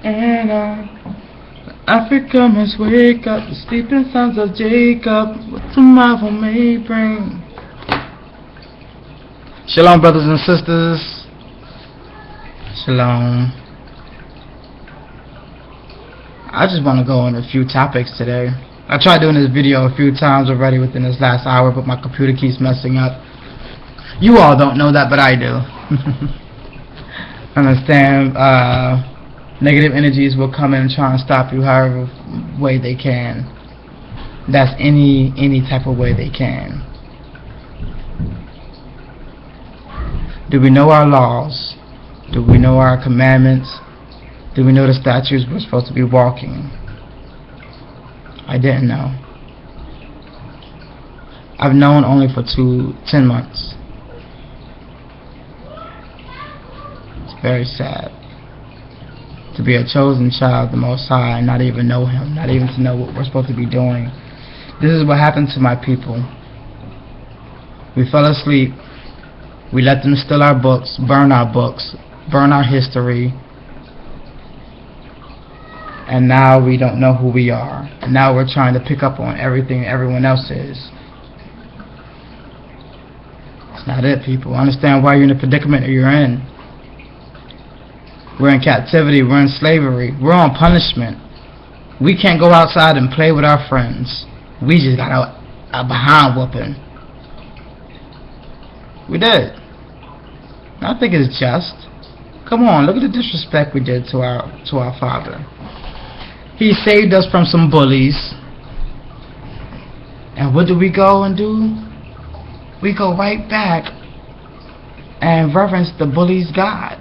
And Africa must wake up, the sleeping sons of Jacob, what tomorrow may bring. Shalom, brothers and sisters. Shalom. I just want to go on a few topics today. I tried doing this video a few times already within this last hour, but my computer keeps messing up. You all don't know that, but I do. Understand, negative energies will come in and try and stop you however way they can. That's any type of way they can. Do we know our laws? Do we know our commandments? Do we know the statutes we're supposed to be walking? I didn't know. I've known only for 10 months. It's very sad to be a chosen child of the Most High and not even know Him, not even to know what we're supposed to be doing. This is what happened to my people. We fell asleep. We let them steal our books, burn our history, and now we don't know who we are. And now we're trying to pick up on everything everyone else is. It's not it, people. Understand why you're in the predicament that you're in. We're in captivity. We're in slavery. We're on punishment. We can't go outside and play with our friends. We just got a behind whooping. We did. I think it's just. Come on, look at the disrespect we did to our Father. He saved us from some bullies. And what do we go and do? We go right back and reverence the bully's God.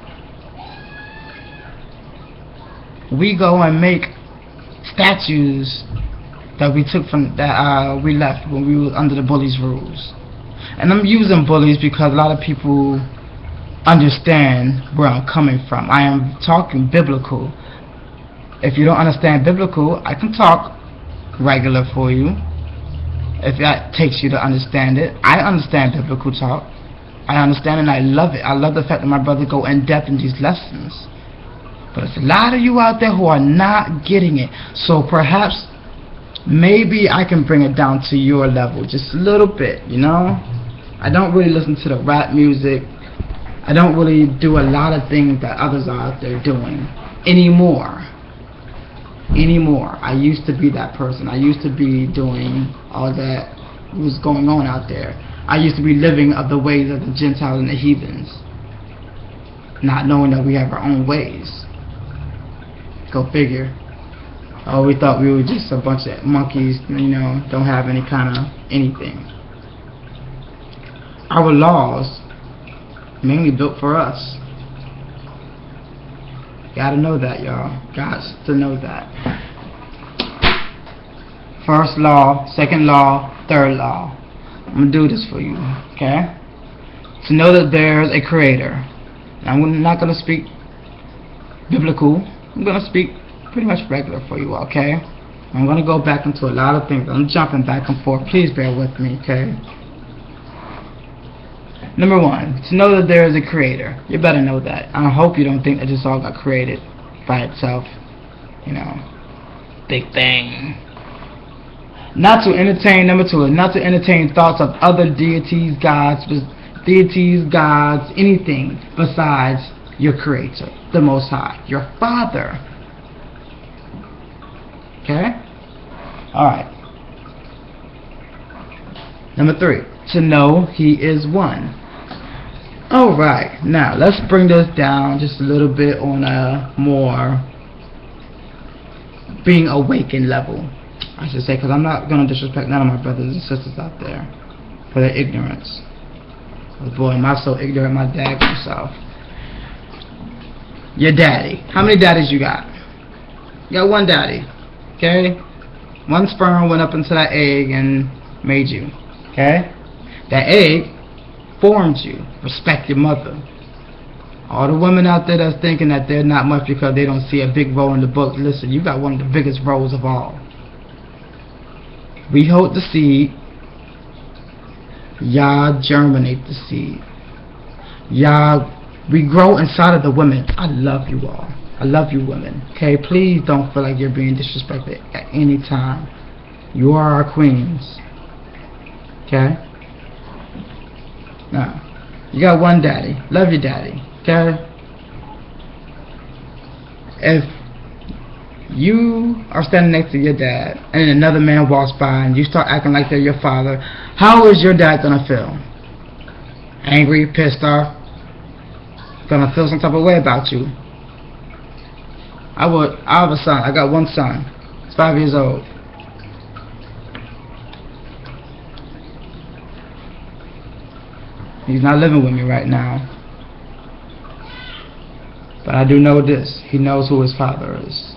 We go and make statues that we took from we left when we were under the bullies' rules. And I'm using bullies because a lot of people understand where I'm coming from. I am talking biblical. If you don't understand biblical, I can talk regular for you. If that takes you to understand it, I understand biblical talk. I understand and I love it. I love the fact that my brother go in depth in these lessons. But there's a lot of you out there who are not getting it. So perhaps, maybe I can bring it down to your level just a little bit, you know? I don't really listen to the rap music. I don't really do a lot of things that others are out there doing anymore. I used to be that person. I used to be doing all that was going on out there. I used to be living of the ways of the Gentiles and the heathens, not knowing that we have our own ways. Go figure. Oh, we thought we were just a bunch of monkeys, you know, don't have any kind of anything. Our laws mainly built for us. Gotta know that, y'all. Gots to know that. First law, second law, third law. I'm gonna do this for you, okay? To know that there's a creator. Now, I'm not gonna speak biblical. I'm gonna speak pretty much regular for you, okay? I'm gonna go back into a lot of things. I'm jumping back and forth. Please bear with me, okay? Number one, to know that there is a creator. You better know that. I hope you don't think that this all got created by itself. You know, big bang. Not to entertain, number two, not to entertain thoughts of other deities, gods, anything besides your creator, the Most High, your Father. Okay? Alright. Number three, to know He is one. Alright, now let's bring this down just a little bit on a more being awakened level, I should say, because I'm not going to disrespect none of my brothers and sisters out there for their ignorance. But boy, am I so ignorant, my dad himself. Your daddy. How many daddies you got? You got one daddy. Okay? One sperm went up into that egg and made you. Okay? That egg formed you. Respect your mother. All the women out there that's thinking that they're not much because they don't see a big role in the book, listen, you got one of the biggest roles of all. We hold the seed. Y'all germinate the seed. Y'all, we grow inside of the women. I love you all. I love you, women. Okay, please don't feel like you're being disrespected at any time. You are our queens. Okay? Now, you got one daddy. Love your daddy. Okay? If you are standing next to your dad and another man walks by and you start acting like they're your father, how is your dad gonna feel? Angry, pissed off? Gonna feel some type of way about you. I have a son. I got one son. He's 5 years old. He's not living with me right now. But I do know this. He knows who his father is.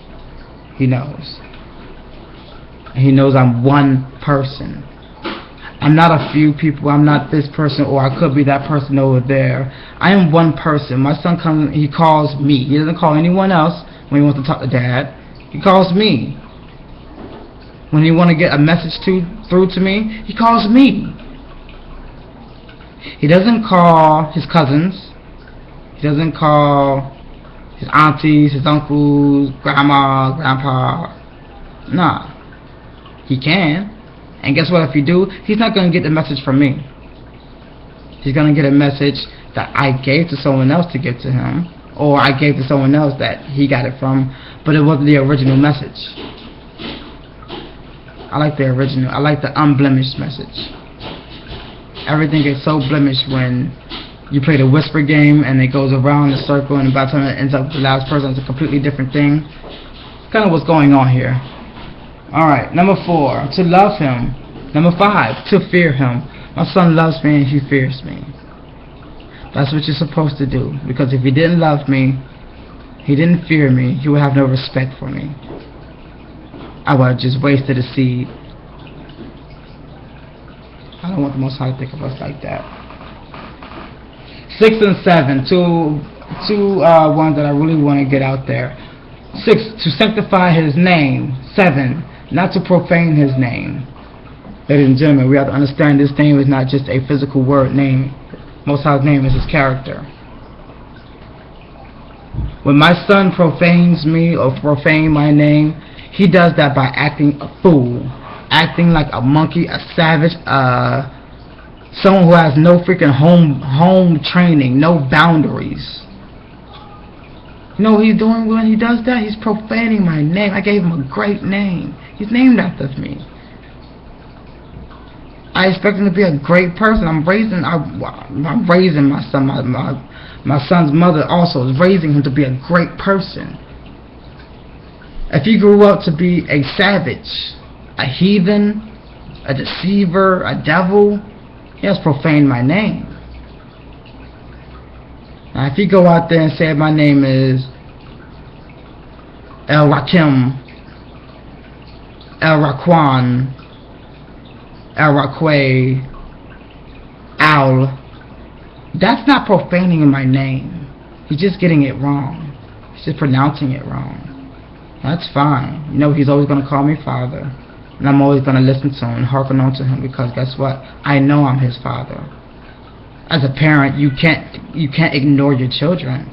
He knows. And he knows I'm one person. I'm not a few people. I'm not this person, or I could be that person over there. I am one person. My son comes, he calls me. He doesn't call anyone else when he wants to talk to dad. He calls me. When he wants to get a message through to me, he calls me. He doesn't call his cousins. He doesn't call his aunties, his uncles, grandma, grandpa. Nah. He can. And guess what? If he do, he's not going to get the message from me. He's going to get a message that I gave to someone else to get to him, or I gave to someone else that he got it from, but it wasn't the original message. I like the original. I like the unblemished message. Everything gets so blemished when you play the whisper game and it goes around the circle, and by the time it ends up with the last person, it's a completely different thing. Kind of what's going on here. Alright, number 4, to love him. Number 5, to fear him. My son loves me and he fears me. That's what you're supposed to do. Because if he didn't love me, he didn't fear me, he would have no respect for me. I would have just wasted a seed. I don't want the Most High to think of us like that. 6 and 7, two ones that I really want to get out there. 6, to sanctify his name. 7, not to profane his name. Ladies and gentlemen, we have to understand this name is not just a physical word name. Most High's name is his character. When my son profanes me or profane my name, he does that by acting a fool, acting like a monkey, a savage, someone who has no freaking home training, no boundaries. You know what he's doing when he does that? He's profaning my name. I gave him a great name. He's named after me. I expect him to be a great person. I'm raising my son. My son's mother also is raising him to be a great person. If he grew up to be a savage, a heathen, a deceiver, a devil, he has profaned my name. Now, if you go out there and say my name is El Rakim, El Raquan, El Raquay, Al, that's not profaning my name. He's just getting it wrong. He's just pronouncing it wrong. That's fine. You know, he's always going to call me father. And I'm always going to listen to him and hearken on to him, because guess what? I know I'm his father. As a parent, you can't ignore your children.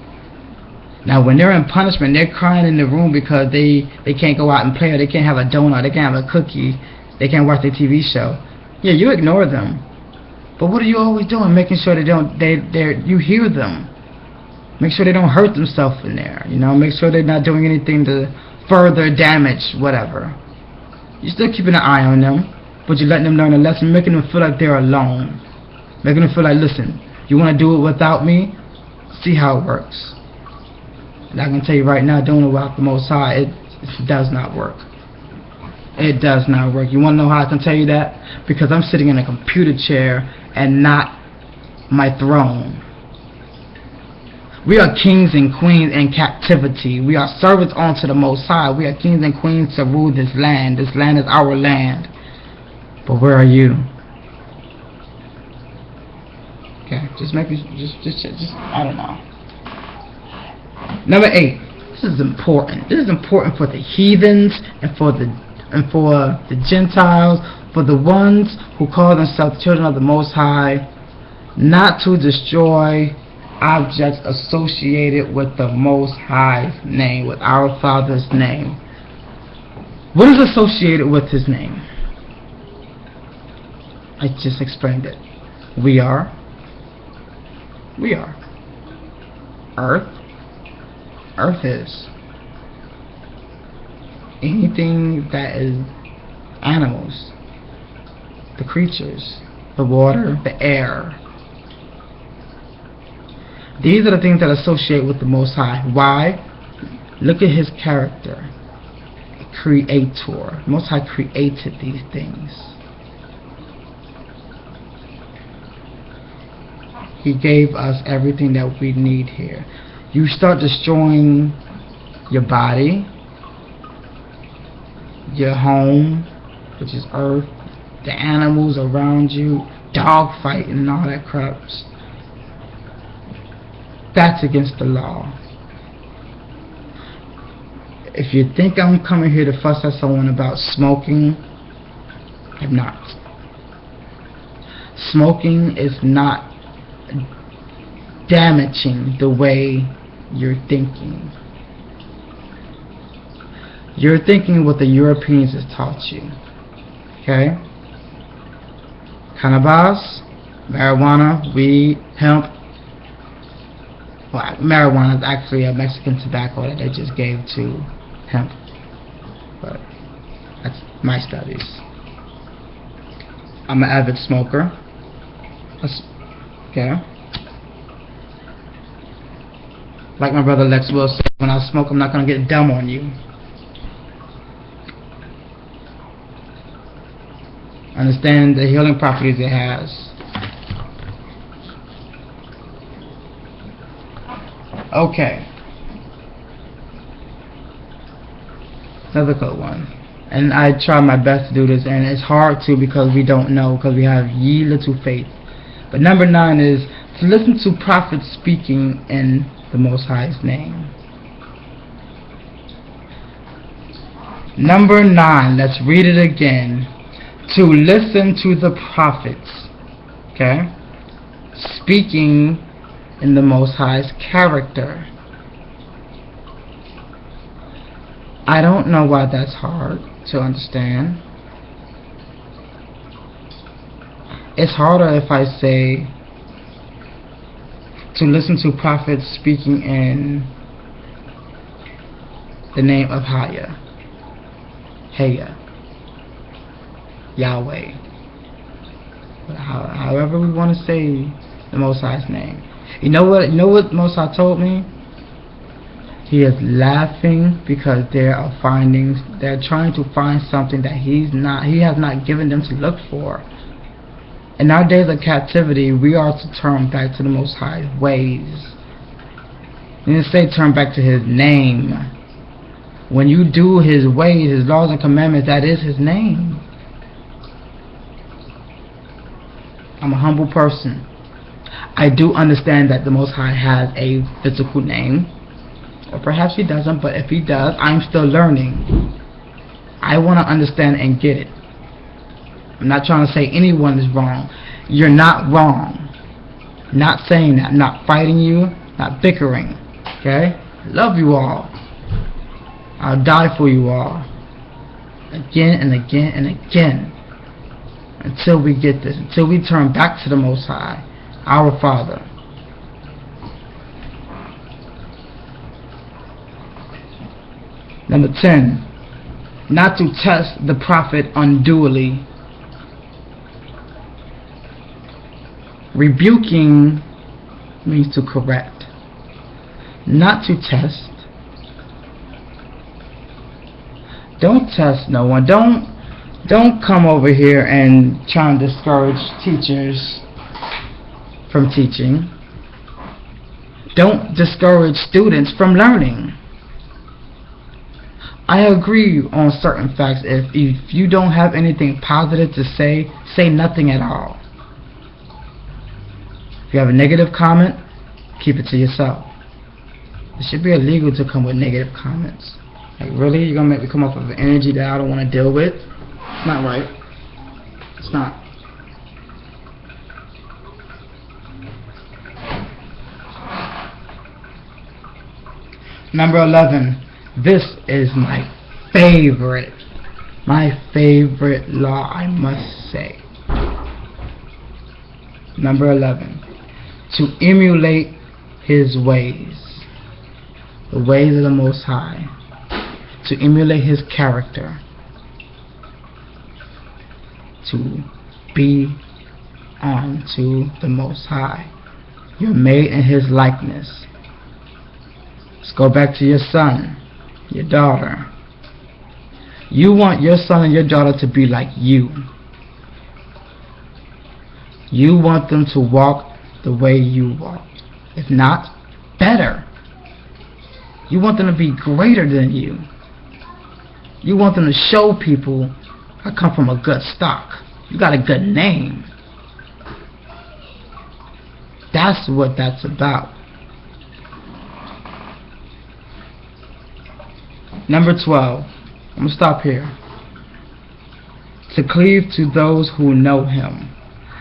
Now, when they're in punishment, they're crying in the room because they can't go out and play, or they can't have a donut, they can't have a cookie, they can't watch their TV show. Yeah, you ignore them. But what are you always doing? Making sure you hear them. Make sure they don't hurt themselves in there. You know, make sure they're not doing anything to further damage whatever. You're still keeping an eye on them, but you're letting them learn a lesson, making them feel like they're alone. Making them feel like, listen, you want to do it without me? See how it works. And I can tell you right now, doing it without the Most High, it does not work. It does not work. You want to know how I can tell you that? Because I'm sitting in a computer chair and not my throne. We are kings and queens in captivity. We are servants unto the Most High. We are kings and queens to rule this land. This land is our land. But where are you? Okay, just I don't know. Number 8. This is important. This is important for the heathens and for the Gentiles, for the ones who call themselves children of the Most High, not to destroy objects associated with the Most High's name, with our Father's name. What is associated with His name? I just explained it. We are. Earth. Earth is. Anything that is animals, the creatures, the water, the air. These are the things that associate with the Most High. Why? Look at His character. Creator. Most High created these things. He gave us everything that we need here. You start destroying your body, your home, which is earth, the animals around you, dog fighting and all that crap. That's against the law. If you think I'm coming here to fuss at someone about smoking, I'm not. Smoking is not damaging the way you're thinking. You're thinking what the Europeans has taught you. Okay? Cannabis, marijuana, weed, hemp. Well, marijuana is actually a Mexican tobacco that they just gave to hemp. But that's my studies. I'm an avid smoker. Okay? Like my brother Lex Will said, when I smoke, I'm not going to get dumb on you. Understand the healing properties it has. Okay. Another good one. And I try my best to do this, and it's hard to because we don't know, because we have ye little faith. But number 9 is to listen to prophets speaking in the Most High's name. Number 9, let's read it again. To listen to the prophets, okay, speaking in the Most High's character. I don't know why that's hard to understand. It's harder if I say to listen to prophets speaking in the name of Haya, Yahweh, however we want to say the Most High's name. You know what Most High told me? He is laughing because they're trying to find something that he has not given them to look for. In our days of captivity, we are to turn back to the Most High's ways. You didn't say turn back to His name. When you do His ways, His laws and commandments, that is His name. I'm a humble person. I do understand that the Most High has a physical name, or perhaps He doesn't, but if He does, I'm still learning. I want to understand and get it. I'm not trying to say anyone is wrong. You're not wrong. Not saying that. Not fighting you. Not bickering. Okay? I love you all. I'll die for you all. Again and again and again. Until we get this. Until we turn back to the Most High, our Father. Number 10. Not to test the prophet unduly. Rebuking means to correct. Not to test. Don't test no one. Don't come over here and try and discourage teachers from teaching. Don't discourage students from learning. I agree on certain facts. If you don't have anything positive to say nothing at all. If you have a negative comment, keep it to yourself. It should be illegal to come with negative comments. Like, really? You're going to make me come up with an energy that I don't want to deal with? It's not right. It's not. Number 11. This is my favorite law, I must say. Number 11. To emulate his ways. The ways of the Most High. To emulate his character. To be unto the Most High. You're made in his likeness. Let's go back to your son, your daughter. You want your son and your daughter to be like you. You want them to walk the way you walk. If not, better. You want them to be greater than you. You want them to show people, I come from a good stock. You got a good name. That's what that's about. Number 12. I'm going to stop here. To cleave to those who know him.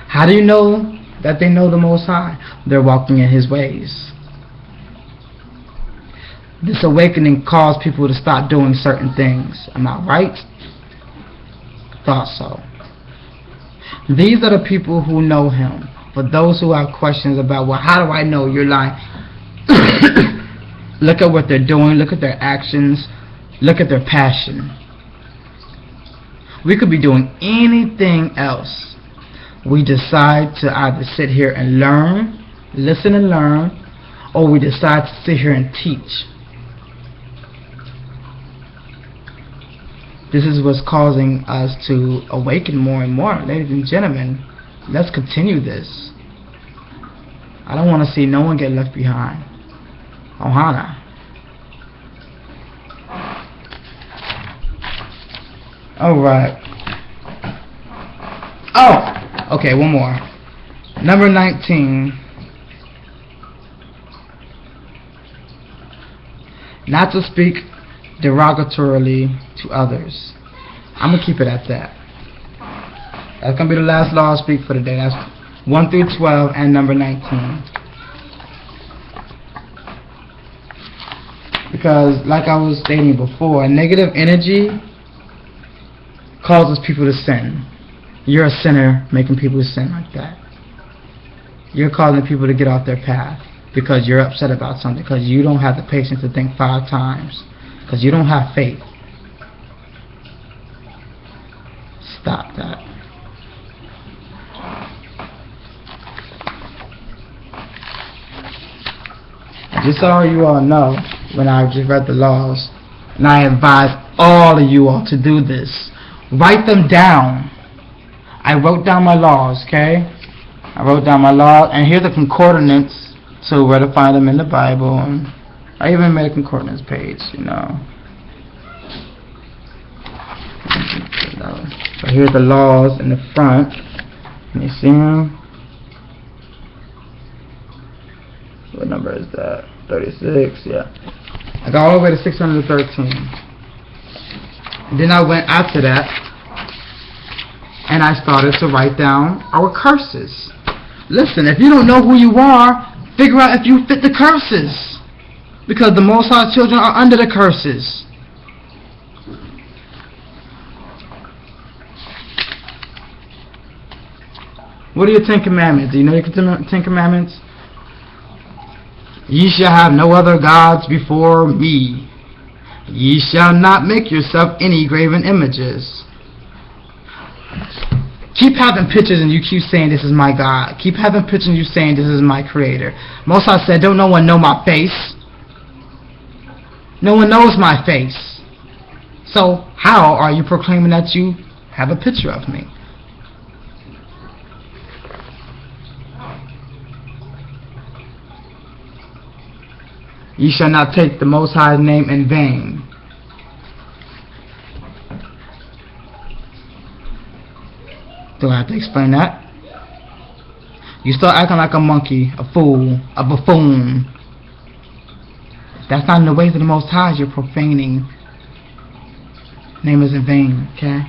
How do you know that they know the Most High? They're walking in his ways. This awakening caused people to stop doing certain things. Am I right? Thought so. These are the people who know him. For those who have questions about, well, how do I know you're lying? Look at what they're doing. Look at their actions. Look at their passion. We could be doing anything else. We decide to either sit here and learn, listen and learn, or we decide to sit here and teach. This is what's causing us to awaken more and more. Ladies and gentlemen, let's continue this. I don't want to see no one get left behind. Ohana. Alright. Oh! Okay, one more. Number 19. Not to speak derogatorily to others. I'm going to keep it at that. That's going to be the last law I speak for today. That's 1 through 12 and number 19. Because, like I was stating before, negative energy causes people to sin. You're a sinner making people sin like that. You're causing people to get off their path because you're upset about something, because you don't have the patience to think 5 times, because you don't have faith. Stop that. Just so you all know, when I just read the laws, and I advise all of you all to do this, write them down. I wrote down my laws, okay? I wrote down my laws, and here's the concordance to where to find them in the Bible. And I even made a concordance page, you know. So here's the laws in the front. Can you see them? What number is that? 36, yeah. I got all the way to 613. And then I went after that, and I started to write down our curses. Listen, if you don't know who you are, figure out if you fit the curses. Because the Most High's children are under the curses. What are your 10 commandments? Do you know your 10 commandments? Ye shall have no other gods before me. Ye shall not make yourself any graven images. Keep having pictures and you keep saying this is my God. Keep having pictures and you saying this is my creator. Most High said, don't no one know my face. No one knows my face. So how are you proclaiming that you have a picture of me? Ye shall not take the Most High's name in vain. Do I have to explain that? You start acting like a monkey, a fool, a buffoon. That's not in the ways of the Most High. You're profaning. Name is in vain, okay?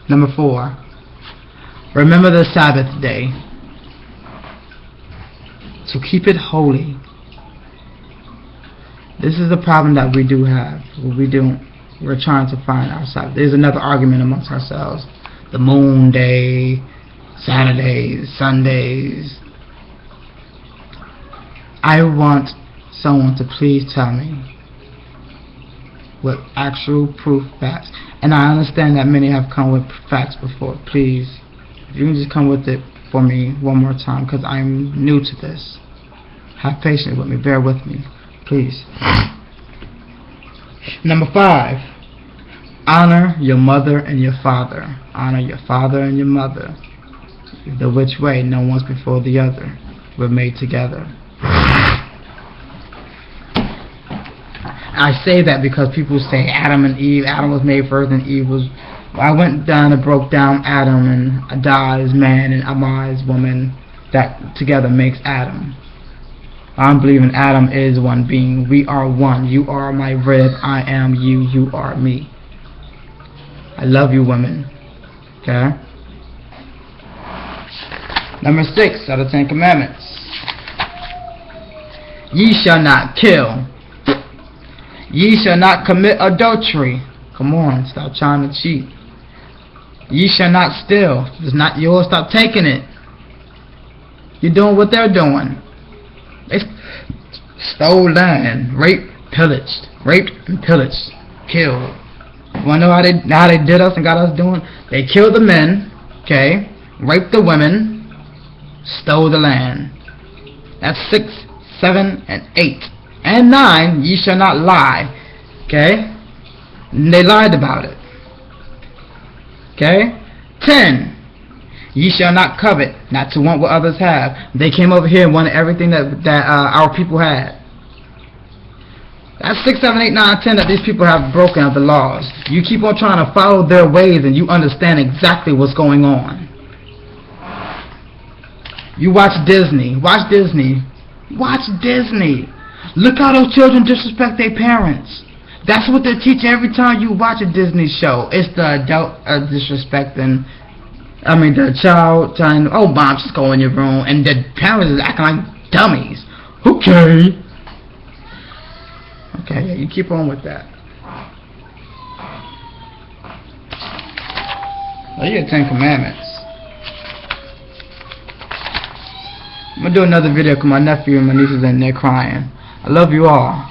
Number 4. Remember the Sabbath day So keep it holy. This is the problem that we do have. We're trying to find ourselves. There's another argument amongst ourselves. The moon day, Saturdays, Sundays. I want someone to please tell me with actual proof, facts. And I understand that many have come with facts before. Please, if you can just come with it for me one more time, because I'm new to this. Have patience with me. Bear with me, please. Number 5. Honor your mother and your father. Honor your father and your mother. The which way, no one's before the other. We're made together. I say that because people say Adam and Eve. Adam was made first and Eve was... I went down and broke down Adam, and Ada is man and Amma is woman. That together makes Adam. I believe in Adam is one being. We are one. You are my rib. I am you. You are me. I love you, women. Okay? Number 6 out of 10 commandments. Ye shall not kill. Ye shall not commit adultery. Come on, stop trying to cheat. Ye shall not steal. If it's not yours, stop taking it. You're doing what they're doing. They stole land, raped, pillaged, and pillaged, killed. You wanna know how they did us and got us doing? They killed the men, okay, raped the women, stole the land. That's 6, 7, and 8. And 9, ye shall not lie. Okay? And they lied about it. Okay? 10, ye shall not covet, not to want what others have. They came over here and wanted everything that our people had. That's 6, 7, 8, 9, 10 that these people have broken of the laws. You keep on trying to follow their ways and you understand exactly what's going on. You watch Disney. Watch Disney. Watch Disney. Look how those children disrespect their parents. That's what they're teaching every time you watch a Disney show. It's the adult disrespecting. I mean, the child telling, oh, mom, just go in your room. And the parents is acting like dummies. Okay. Okay, yeah, you keep on with that. Those are your 10 commandments. I'm going to do another video because my nephew and my nieces are in there crying. I love you all.